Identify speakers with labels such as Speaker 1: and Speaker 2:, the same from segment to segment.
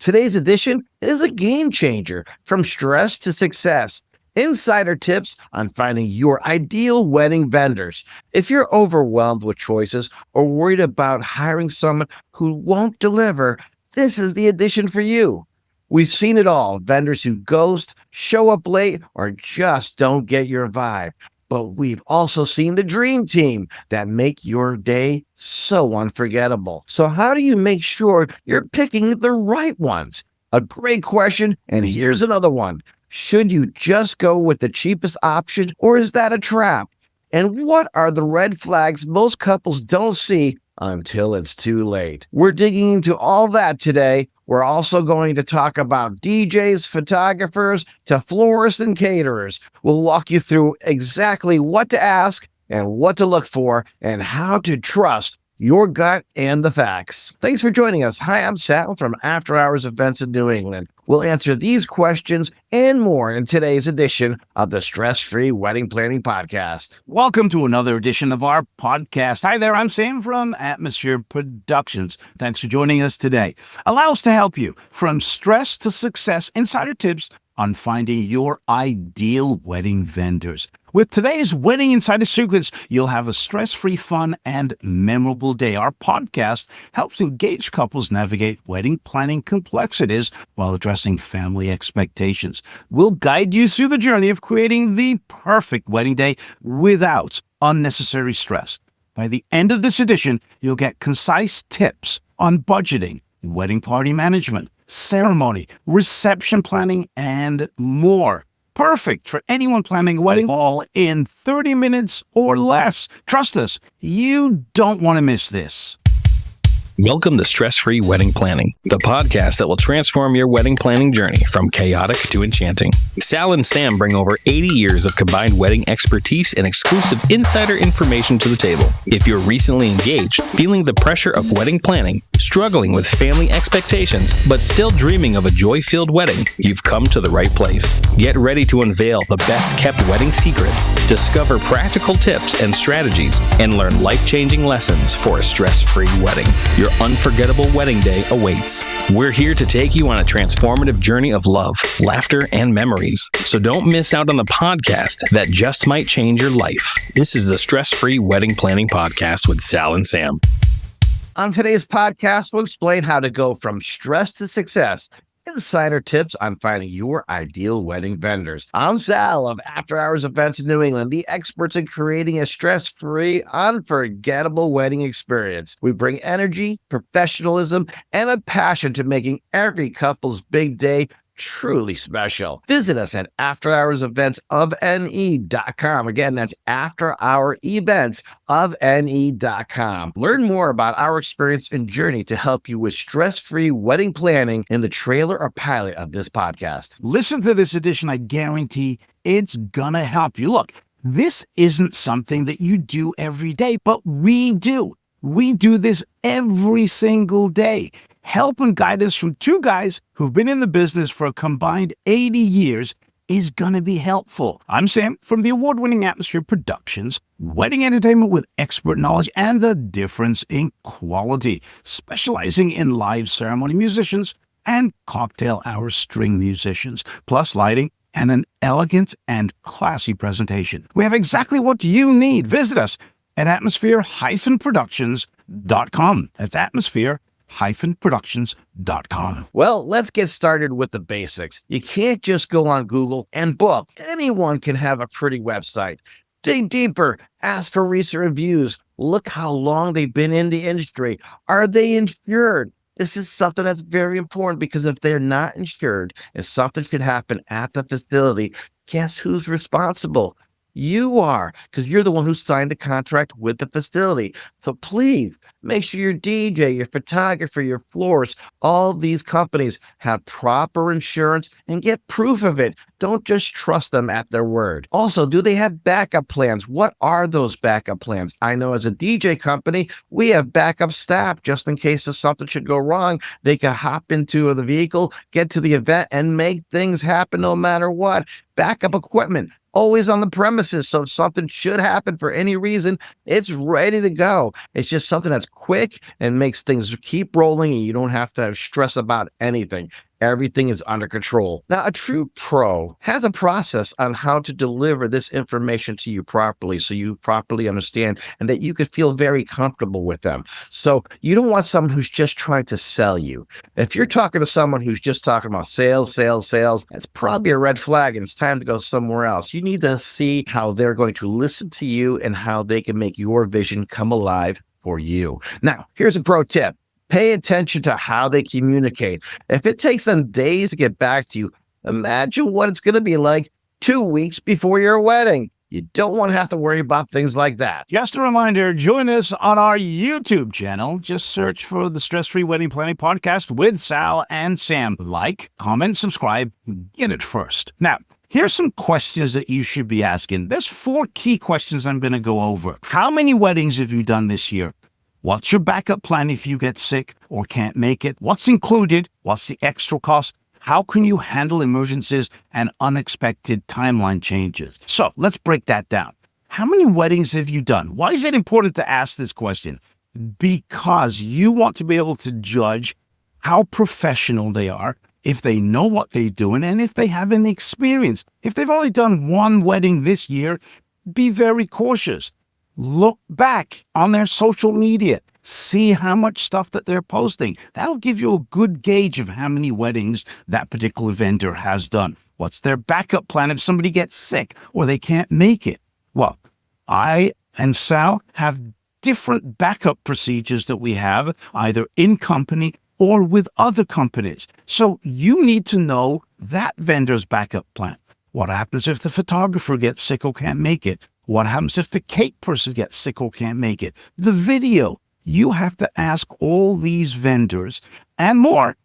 Speaker 1: Today's edition is a game changer, from stress to success. Insider tips on finding your ideal wedding vendors. If you're overwhelmed with choices or worried about hiring someone who won't deliver, this is the edition for you. We've seen it all: vendors who ghost, show up late, or just don't get your vibe. But we've also seen the dream team that make your day so unforgettable. So how do you make sure you're picking the right ones? A great question, and here's another one. Should you just go with the cheapest option, or is that a trap? And what are the red flags most couples don't see until it's too late? We're digging into all that today. We're also going to talk about DJs, photographers, to florists and caterers. We'll walk you through exactly what to ask and what to look for and how to trust your gut and the facts. Thanks for joining us. Hi, I'm Sal from After Hours Events in New England. We'll answer these questions and more in today's edition of the Stress-Free Wedding Planning Podcast.
Speaker 2: Welcome to another edition of our podcast. Hi there, I'm Sam from Atmosphere Productions. Thanks for joining us today. Allow us to help you from stress to success. Insider tips on finding your ideal wedding vendors. With today's Wedding Insider Secrets, you'll have a stress-free, fun, and memorable day. Our podcast helps engaged couples navigate wedding planning complexities while addressing family expectations. We'll guide you through the journey of creating the perfect wedding day without unnecessary stress. By the end of this edition, you'll get concise tips on budgeting, wedding party management, ceremony, reception planning, and more. Perfect for anyone planning a wedding, all in 30 minutes or less. Trust us, you don't want to miss this.
Speaker 3: Welcome to Stress-Free Wedding Planning, the podcast that will transform your wedding planning journey from chaotic to enchanting. Sal and Sam bring over 80 years of combined wedding expertise and exclusive insider information to the table. If you're recently engaged, feeling the pressure of wedding planning, struggling with family expectations, but still dreaming of a joy-filled wedding, you've come to the right place. Get ready to unveil the best-kept wedding secrets, discover practical tips and strategies, and learn life-changing lessons for a stress-free wedding. Your unforgettable wedding day awaits. We're here to take you on a transformative journey of love, laughter, and memories. So don't miss out on the podcast that just might change your life. This is the Stress-Free Wedding Planning Podcast with Sal and Sam.
Speaker 1: On today's podcast, we'll explain how to go from stress to success. Insider tips on finding your ideal wedding vendors. I'm Sal of After Hours Events in New England, the experts in creating a stress-free, unforgettable wedding experience. We bring energy, professionalism, and a passion to making every couple's big day truly special. Visit us at afterhoursevents.ne.com. Again, that's afterhourevents.ne.com. Learn more about our experience and journey to help you with stress-free wedding planning in the trailer or pilot of this podcast.
Speaker 2: Listen to this edition. I guarantee it's gonna help you. Look, this isn't something that you do every day, but we do. We do this every single day. Help and guidance from two guys who've been in the business for a combined 80 years is going to be helpful. I'm Sam from the award-winning Atmosphere Productions, wedding entertainment with expert knowledge and the difference in quality, specializing in live ceremony musicians and cocktail hour string musicians, plus lighting and an elegant and classy presentation. We have exactly what you need. Visit us at atmosphere-productions.com. That's atmosphere-productions.com.
Speaker 1: Well, let's get started with the basics. You can't just go on Google and book. Anyone can have a pretty website. Dig deeper, ask for recent reviews, look how long they've been in the industry. Are they insured? This is something that's very important, because if they're not insured and something could happen at the facility, guess who's responsible? You are, because you're the one who signed the contract with the facility. So please make sure your DJ, your photographer, your florist, all these companies have proper insurance and get proof of it. Don't just trust them at their word. Also, do they have backup plans? What are those backup plans? I know as a DJ company, we have backup staff just in case if something should go wrong. They can hop into the vehicle, get to the event, and make things happen no matter what. Backup equipment. always on the premises. So if something should happen for any reason, it's ready to go. It's just something that's quick and makes things keep rolling, and you don't have to stress about anything. Everything is under control. Now, a true pro has a process on how to deliver this information to you properly so you properly understand and that you could feel very comfortable with them. So you don't want someone who's just trying to sell you. If you're talking to someone who's just talking about sales, that's probably a red flag and it's time to go somewhere else. You need to see how they're going to listen to you and how they can make your vision come alive for you. Now, here's a pro tip. Pay attention to how they communicate. If it takes them days to get back to you, imagine what it's going to be like 2 weeks before your wedding. You don't want to have to worry about things like that.
Speaker 2: Just a reminder, join us on our YouTube channel. Just search for the Stress-Free Wedding Planning Podcast with Sal and Sam. Like, comment, subscribe, get it first. Now, here's some questions that you should be asking. There's 4 key questions I'm going to go over. How many weddings have you done this year? What's your backup plan if you get sick or can't make it? What's included? What's the extra cost? How can you handle emergencies and unexpected timeline changes? So let's break that down. How many weddings have you done? Why is it important to ask this question? Because you want to be able to judge how professional they are, if they know what they're doing, and if they have any experience. If they've only done 1 wedding this year, be very cautious. Look back on their social media. See how much stuff that they're posting. That'll give you a good gauge of how many weddings that particular vendor has done. What's their backup plan if somebody gets sick or they can't make it? Well, I and Sal have different backup procedures that we have either in company or with other companies. So you need to know that vendor's backup plan. What happens if the photographer gets sick or can't make it? What happens if the cake person gets sick or can't make it? The video. You have to ask all these vendors and more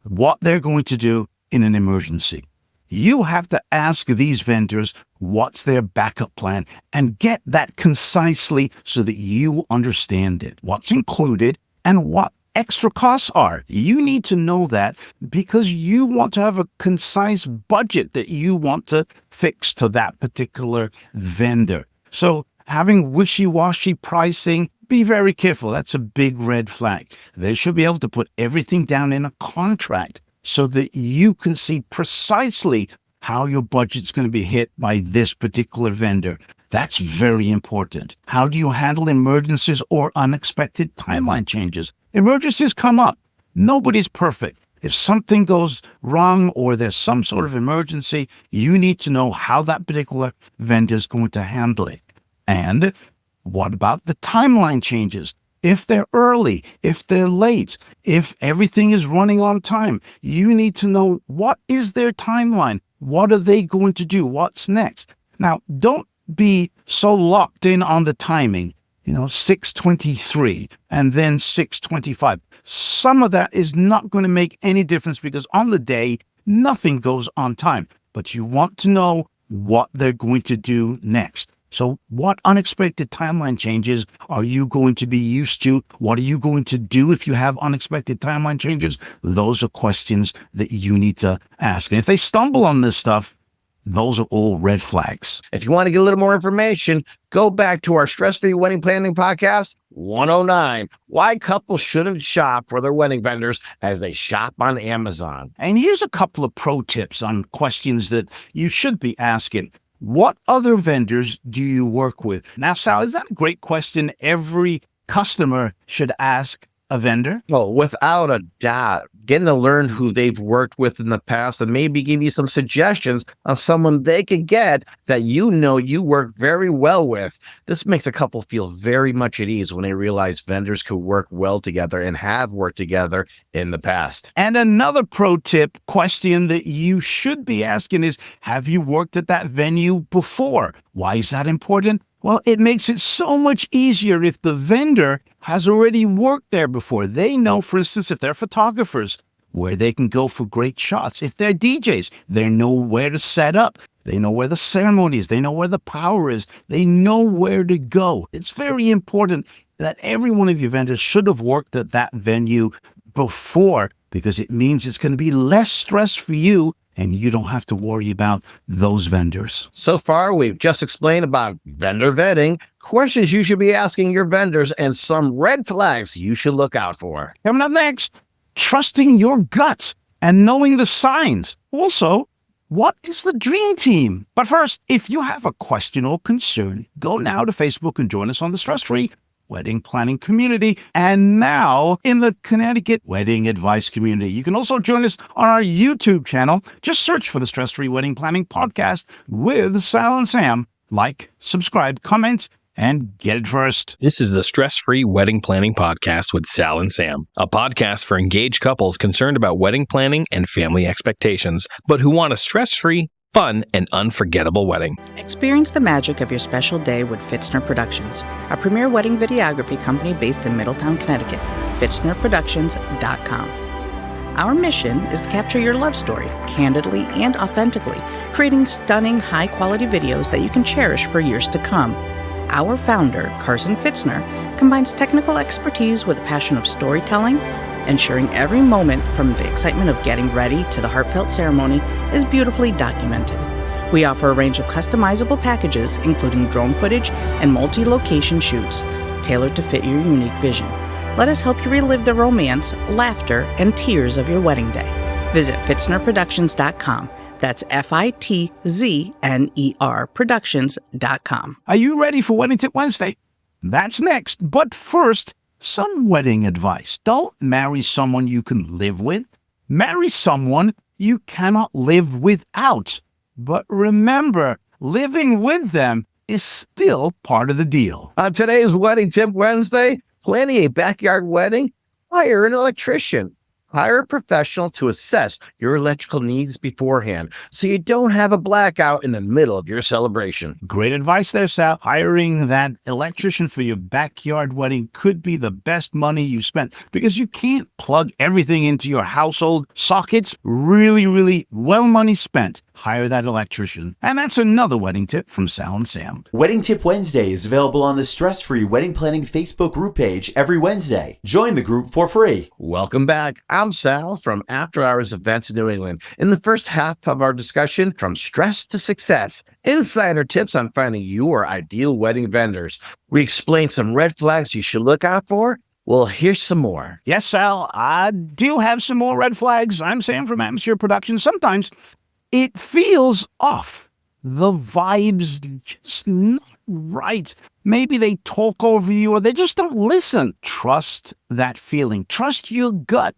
Speaker 2: what they're going to do in an emergency. You have to ask these vendors what's their backup plan and get that concisely so that you understand it, what's included and what extra costs are. You need to know that because you want to have a concise budget that you want to fix to that particular vendor. So having wishy-washy pricing, be very careful. That's a big red flag. They should be able to put everything down in a contract so that you can see precisely how your budget's going to be hit by this particular vendor. That's very important. How do you handle emergencies or unexpected timeline changes? Emergencies come up. Nobody's perfect. If something goes wrong or there's some sort of emergency, you need to know how that particular vendor is going to handle it. And what about the timeline changes? If they're early, if they're late, if everything is running on time, you need to know what is their timeline? What are they going to do? What's next? Now, don't be so locked in on the timing, 6:23 and then 6:25. Some of that is not going to make any difference because on the day, nothing goes on time. But you want to know what they're going to do next. So what unexpected timeline changes are you going to be used to? What are you going to do if you have unexpected timeline changes? Those are questions that you need to ask. And if they stumble on this stuff, those are all red flags.
Speaker 1: If you want to get a little more information, go back to our Stress-Free Wedding Planning Podcast 109, Why Couples Shouldn't Shop for Their Wedding Vendors as They Shop on Amazon.
Speaker 2: And here's a couple of pro tips on questions that you should be asking. What other vendors do you work with? Now, Sal, is that a great question every customer should ask a vendor?
Speaker 1: Well, without a doubt, getting to learn who they've worked with in the past and maybe give you some suggestions on someone they could get that you work very well with. This makes a couple feel very much at ease when they realize vendors could work well together and have worked together in the past.
Speaker 2: And another pro tip question that you should be asking is, have you worked at that venue before? Why is that important? Well, it makes it so much easier if the vendor has already worked there before. They know, for instance, if they're photographers, where they can go for great shots. If they're DJs, they know where to set up. They know where the ceremony is. They know where the power is. They know where to go. It's very important that every one of your vendors should have worked at that venue before because it means it's going to be less stress for you and you don't have to worry about those vendors.
Speaker 1: So far, we've just explained about vendor vetting, questions you should be asking your vendors, and some red flags you should look out for.
Speaker 2: Coming up next, trusting your gut and knowing the signs. Also, what is the dream team? But first, if you have a question or concern, go now to Facebook and join us on the Stress-Free Wedding Planning Community, and now in the Connecticut Wedding Advice Community. You can also join us on our YouTube channel. Just search for the Stress-Free Wedding Planning Podcast with Sal and Sam. Like, subscribe, comment, and get it first.
Speaker 3: This is the Stress-Free Wedding Planning Podcast with Sal and Sam, a podcast for engaged couples concerned about wedding planning and family expectations, but who want a stress-free, fun, and unforgettable wedding.
Speaker 4: Experience the magic of your special day with Fitzner Productions, a premier wedding videography company based in Middletown, Connecticut. FitznerProductions.com. Our mission is to capture your love story candidly and authentically, creating stunning, high-quality videos that you can cherish for years to come. Our founder, Carson Fitzner, combines technical expertise with a passion of storytelling, ensuring every moment from the excitement of getting ready to the heartfelt ceremony is beautifully documented. We offer a range of customizable packages, including drone footage and multi-location shoots, tailored to fit your unique vision. Let us help you relive the romance, laughter, and tears of your wedding day. Visit FitznerProductions.com. That's FITZNER Productions.com.
Speaker 2: Are you ready for Wedding Tip Wednesday? That's next. But first, some wedding advice. Don't marry someone you can live with. Marry someone you cannot live without. But remember, living with them is still part of the deal.
Speaker 1: On today's Wedding Tip Wednesday, planning a backyard wedding, hire an electrician. Hire a professional to assess your electrical needs beforehand so you don't have a blackout in the middle of your celebration.
Speaker 2: Great advice there, Sal. Hiring that electrician for your backyard wedding could be the best money you spent because you can't plug everything into your household sockets. Really well money spent. Hire that electrician. And that's another wedding tip from Sal and Sam.
Speaker 5: Wedding Tip Wednesday is available on the Stress-Free Wedding Planning Facebook group page every Wednesday. Join the group for free.
Speaker 1: Welcome back. I'm Sal from After Hours Events in New England. In the first half of our discussion, from stress to success, insider tips on finding your ideal wedding vendors. We explained some red flags you should look out for. Well, here's some more.
Speaker 2: Yes, Sal, I do have some more red flags. I'm Sam from Atmosphere Productions. Sometimes it feels off. The vibe's just not right. Maybe they talk over you or they just don't listen. Trust that feeling. Trust your gut.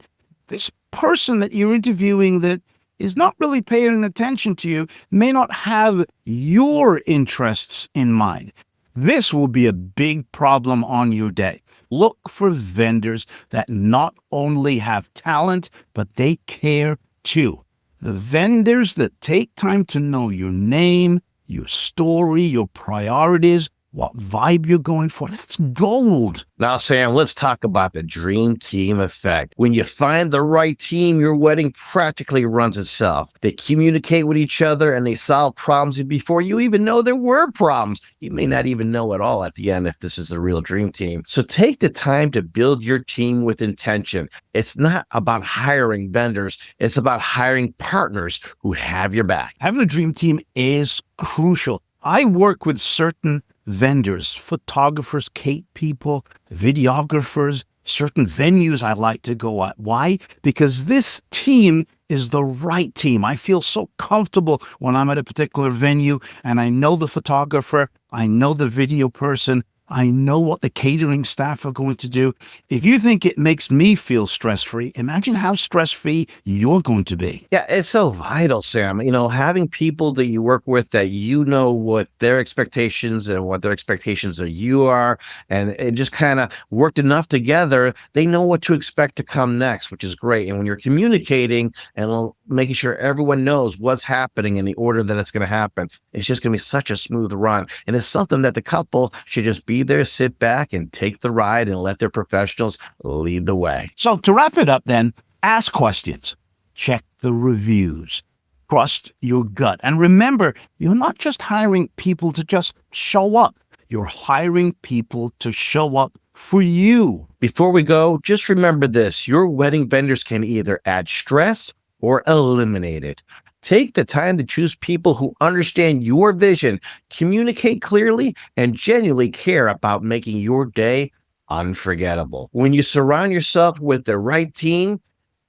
Speaker 2: This person that you're interviewing that is not really paying attention to you may not have your interests in mind. This will be a big problem on your day. Look for vendors that not only have talent, but they care too. The vendors that take time to know your name, your story, your priorities, what vibe you're going for. That's gold.
Speaker 1: Now, Sam, let's talk about the dream team effect. When you find the right team, your wedding practically runs itself. They communicate with each other and they solve problems before you even know there were problems. You may not even know at all at the end if this is the real dream team. So take the time to build your team with intention. It's not about hiring vendors. It's about hiring partners who have your back.
Speaker 2: Having a dream team is crucial. I work with certain vendors, photographers, Kate people, videographers, certain venues I like to go at. Why? Because this team is the right team. I feel so comfortable when I'm at a particular venue and I know the photographer, I know the video person, I know what the catering staff are going to do. If you think it makes me feel stress-free, imagine how stress-free you're going to be.
Speaker 1: Yeah, it's so vital, Sam. You know, having people that you work with that you know what their expectations and what their expectations of you are, and it just kind of worked enough together, they know what to expect to come next, which is great. And when you're communicating and making sure everyone knows what's happening in the order that it's going to happen, it's just going to be such a smooth run. And it's something that the couple should just be there, sit back and take the ride and let their professionals lead the way.
Speaker 2: So to wrap it up then, ask questions, check the reviews, trust your gut. And remember, you're not just hiring people to just show up. You're hiring people to show up for you.
Speaker 1: Before we go, just remember this. Your wedding vendors can either add stress or eliminate it. Take the time to choose people who understand your vision, communicate clearly, and genuinely care about making your day unforgettable. When you surround yourself with the right team,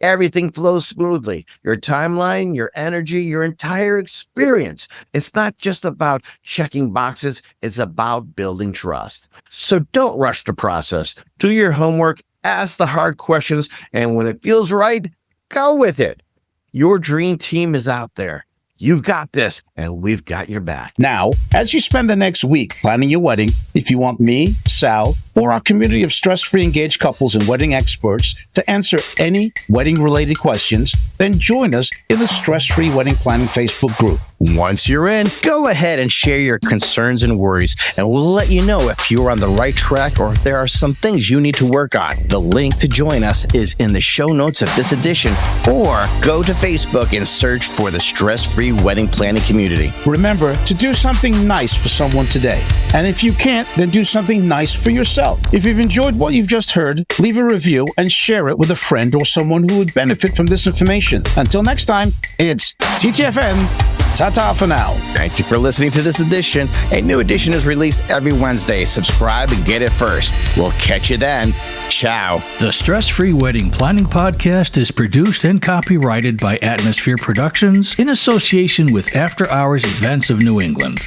Speaker 1: everything flows smoothly. Your timeline, your energy, your entire experience. It's not just about checking boxes, it's about building trust. So don't rush the process. Do your homework, ask the hard questions, and when it feels right, go with it. Your dream team is out there. You've got this, and we've got your back.
Speaker 2: Now, as you spend the next week planning your wedding, if you want me, Sal, or our community of stress-free engaged couples and wedding experts to answer any wedding-related questions, then join us in the Stress-Free Wedding Planning Facebook group.
Speaker 1: Once you're in, go ahead and share your concerns and worries, and we'll let you know if you're on the right track or if there are some things you need to work on. The link to join us is in the show notes of this edition, or go to Facebook and search for the Stress-Free Wedding Planning Community.
Speaker 2: Remember to do something nice for someone today. And if you can't, then do something nice for yourself. If you've enjoyed what you've just heard, leave a review and share it with a friend or someone who would benefit from this information. Until next time, it's TTFN. Ta-ta for now.
Speaker 1: Thank you for listening to this edition. A new edition is released every Wednesday. Subscribe and get it first. We'll catch you then. Ciao.
Speaker 6: The Stress-Free Wedding Planning Podcast is produced and copyrighted by Atmosphere Productions in association with After Hours Events of New England.